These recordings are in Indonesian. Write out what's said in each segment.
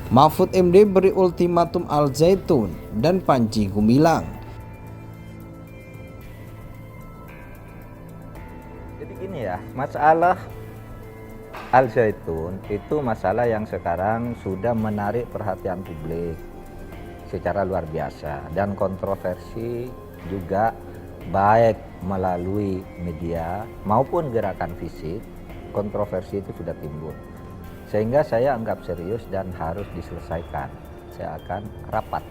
Mahfud MD beri ultimatum Al Zaitun dan Panji Gumilang. Jadi gini ya, masalah Al Zaitun itu masalah yang sekarang sudah menarik perhatian publik secara luar biasa, dan kontroversi juga baik melalui media maupun gerakan fisik. Kontroversi itu sudah timbul, sehingga saya anggap serius dan harus diselesaikan. Saya akan rapat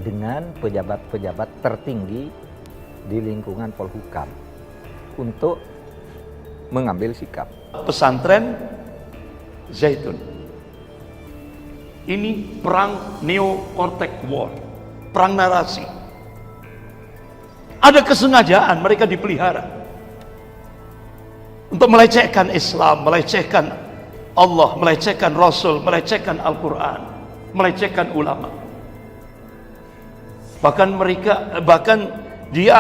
dengan pejabat-pejabat tertinggi di lingkungan Polhukam untuk mengambil sikap. Pesantren Zaitun ini perang neo-cortex war, perang narasi. Ada kesengajaan mereka dipelihara untuk melecehkan Islam, melecehkan Allah, melecehkan Rasul, melecehkan Al-Quran, melecehkan ulama. Bahkan dia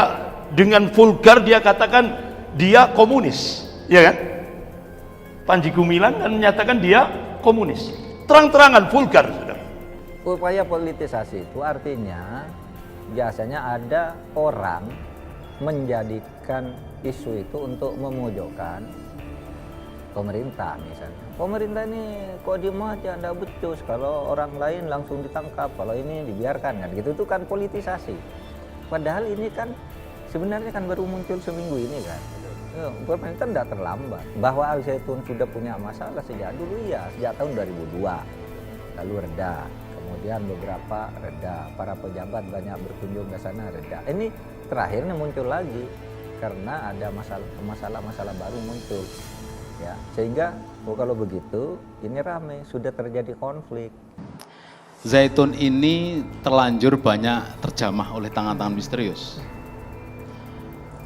dengan vulgar dia katakan dia komunis, ya kan? Panji Gumilang kan menyatakan dia komunis, terang-terangan vulgar. Upaya politisasi itu artinya biasanya ada orang menjadikan isu itu untuk memojokkan pemerintah. Misalnya pemerintah ini kok diem aja, anda becus, kalau orang lain langsung ditangkap, kalau ini dibiarkan, kan gitu. Itu kan politisasi, padahal ini kan sebenarnya kan baru muncul seminggu ini kan. Pemerintah tidak terlambat. Bahwa Al Zaitun sudah punya masalah sejak dulu, ya, sejak tahun 2002 lalu reda, kemudian beberapa reda, para pejabat banyak berkunjung ke sana, reda. Ini terakhirnya muncul lagi karena ada masalah baru muncul, ya, sehingga kalau begitu ini ramai, sudah terjadi konflik. Zaitun ini terlanjur banyak terjamah oleh tangan-tangan misterius.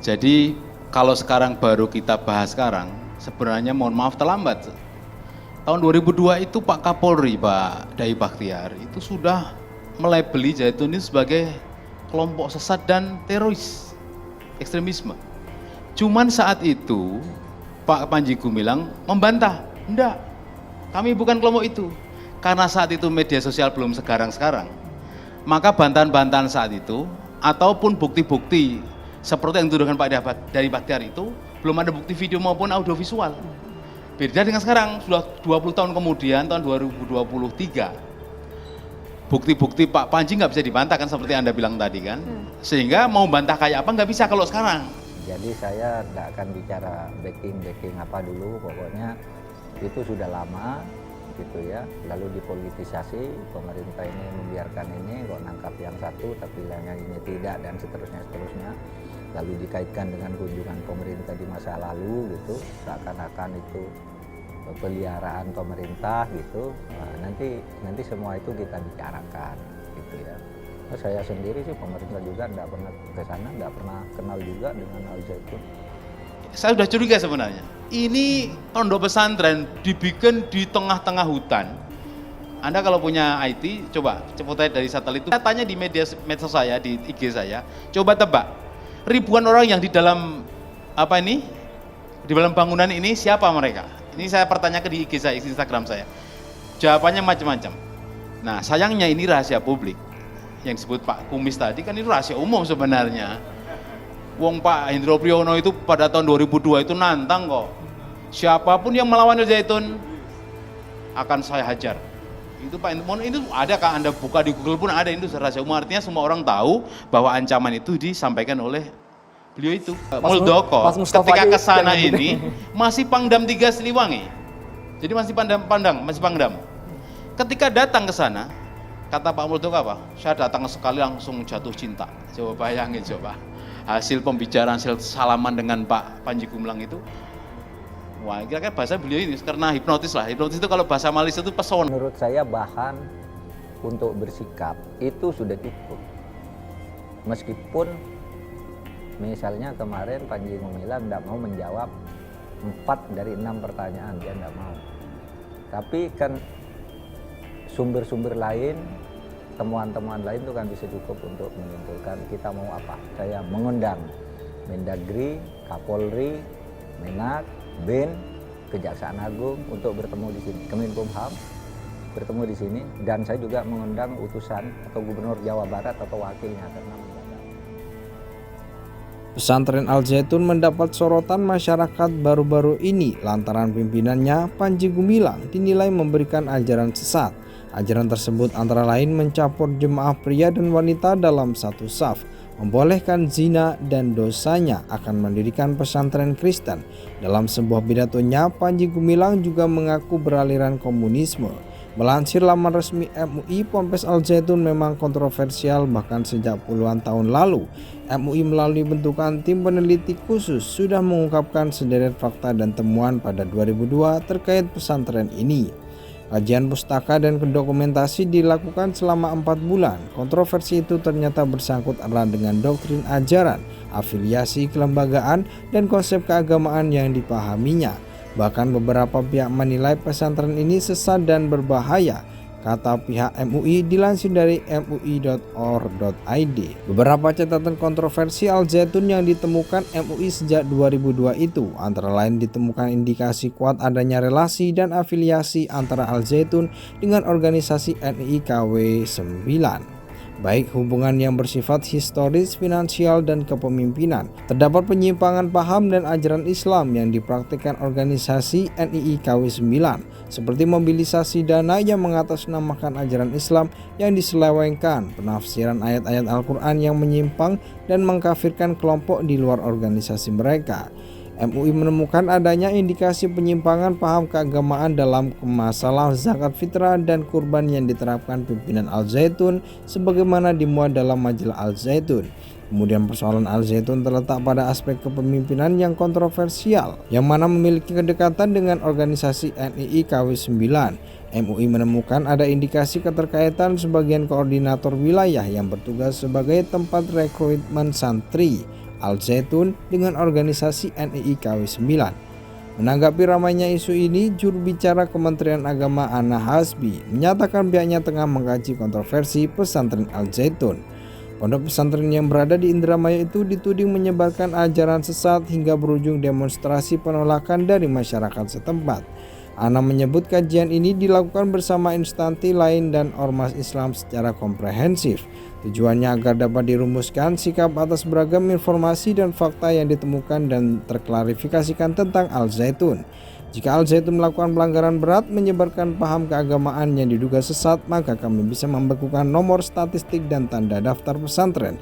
Jadi kalau sekarang baru kita bahas sekarang, sebenarnya mohon maaf terlambat. Tahun 2002 itu Pak Kapolri, Pak Dai Bakhtiar, itu sudah melabeli Zaitun ini sebagai kelompok sesat dan teroris ekstremisme. Cuman saat itu Pak Panji Gumilang membantah, enggak, kami bukan kelompok itu. Karena saat itu media sosial belum sekarang-sekarang, maka bantahan-bantahan saat itu ataupun bukti-bukti seperti yang dituduhkan Pak Dai Bakhtiar itu belum ada bukti video maupun audiovisual. Beda dengan sekarang, sudah 20 tahun kemudian, tahun 2023, bukti-bukti Pak Panji nggak bisa dibantahkan seperti Anda bilang tadi kan. Sehingga mau bantah kayak apa nggak bisa kalau sekarang. Jadi saya tidak akan bicara backing apa dulu, pokoknya itu sudah lama gitu ya. Lalu dipolitisasi, pemerintah ini membiarkan ini, kok nangkap yang satu tapi yang ini tidak, dan seterusnya. Lalu dikaitkan dengan kunjungan pemerintah di masa lalu gitu, seakan-akan itu peliharaan pemerintah gitu. Nah, nanti semua itu kita bicarakan gitu ya. Nah, saya sendiri sih pemerintah juga tidak pernah ke sana, tidak pernah kenal juga dengan Al Zaitun. Saya sudah curiga sebenarnya. Ini pondok pesantren dibikin di tengah-tengah hutan. Anda kalau punya IT, coba cepat dari satelit itu. Saya tanya di medsos saya, di IG saya, coba tebak. Ribuan orang yang di dalam di dalam bangunan ini siapa mereka? Ini saya pertanyakan di IG saya, Instagram saya. Jawabannya macam-macam. Nah, sayangnya ini rahasia publik. Yang disebut Pak Kumis tadi kan itu rahasia umum sebenarnya. Wong Pak Hendro Priyono itu pada tahun 2002 itu nantang kok. Siapapun yang melawan Al Zaitun akan saya hajar. Itu Pak Hendro, itu ada kan, Anda buka di Google pun ada, itu rahasia umum. Artinya semua orang tahu bahwa ancaman itu disampaikan oleh beliau itu. Muldoko ketika ke sana ini masih Pangdam 3 Siliwangi. Jadi masih Pangdam. Ketika datang ke sana, kata Pak Muldoko apa? Saya datang sekali langsung jatuh cinta. Coba bayangin coba. Hasil pembicaraan, hasil salaman dengan Pak Panji Gumilang itu, wah, kira-kira bahasa beliau ini karena hipnotis lah. Hipnotis itu kalau bahasa Malaysia itu pesona. Menurut saya bahan untuk bersikap itu sudah cukup. Meskipun misalnya kemarin Panji Gumilang tidak mau menjawab 4 dari 6 pertanyaan, dia tidak mau. Tapi kan sumber-sumber lain, temuan-temuan lain itu kan bisa cukup untuk menyimpulkan kita mau apa. Saya mengundang Mendagri, Kapolri, Menak, BIN, Kejaksaan Agung untuk bertemu di sini, Kemenkumham, bertemu di sini, dan saya juga mengundang utusan atau gubernur Jawa Barat atau wakilnya karena mendadak. Pesantren Al Zaitun mendapat sorotan masyarakat baru-baru ini lantaran pimpinannya, Panji Gumilang, dinilai memberikan ajaran sesat. Ajaran tersebut antara lain mencampur jemaah pria dan wanita dalam satu saf, membolehkan zina, dan dosanya akan mendirikan pesantren Kristen. Dalam sebuah pidatonya, Panji Gumilang juga mengaku beraliran komunisme. Melansir laman resmi MUI, Ponpes Al Zaitun memang kontroversial bahkan sejak puluhan tahun lalu. MUI melalui bentukan tim peneliti khusus sudah mengungkapkan sederet fakta dan temuan pada 2002 terkait pesantren ini. Kajian pustaka dan dokumentasi dilakukan selama 4 bulan. Kontroversi itu ternyata bersangkut erat dengan doktrin ajaran, afiliasi kelembagaan, dan konsep keagamaan yang dipahaminya. Bahkan beberapa pihak menilai pesantren ini sesat dan berbahaya, kata pihak MUI dilansir dari mui.or.id. Beberapa catatan kontroversi Al Zaitun yang ditemukan MUI sejak 2002 itu antara lain ditemukan indikasi kuat adanya relasi dan afiliasi antara Al Zaitun dengan organisasi NII-KW 9. Baik hubungan yang bersifat historis, finansial, dan kepemimpinan. Terdapat penyimpangan paham dan ajaran Islam yang dipraktikkan organisasi NII-KW 9, seperti mobilisasi dana yang mengatasnamakan ajaran Islam yang diselewengkan, penafsiran ayat-ayat Al-Quran yang menyimpang, dan mengkafirkan kelompok di luar organisasi mereka. MUI menemukan adanya indikasi penyimpangan paham keagamaan dalam masalah zakat fitrah dan kurban yang diterapkan pimpinan Al Zaitun sebagaimana dimuat dalam majalah Al Zaitun. Kemudian persoalan Al Zaitun terletak pada aspek kepemimpinan yang kontroversial, yang mana memiliki kedekatan dengan organisasi NII-KW 9. MUI menemukan ada indikasi keterkaitan sebagian koordinator wilayah yang bertugas sebagai tempat rekrutmen santri Al Zaitun dengan organisasi NII-KW 9. Menanggapi ramainya isu ini, juru bicara Kementerian Agama Ana Hasbi menyatakan pihaknya tengah mengkaji kontroversi pesantren Al Zaitun. Pondok pesantren yang berada di Indramayu itu dituding menyebarkan ajaran sesat hingga berujung demonstrasi penolakan dari masyarakat setempat. Ana menyebut kajian ini dilakukan bersama instansi lain dan ormas Islam secara komprehensif. Tujuannya agar dapat dirumuskan sikap atas beragam informasi dan fakta yang ditemukan dan terklarifikasikan tentang Al Zaitun. Jika Al Zaitun melakukan pelanggaran berat menyebarkan paham keagamaan yang diduga sesat, maka kami bisa membekukan nomor statistik dan tanda daftar pesantren.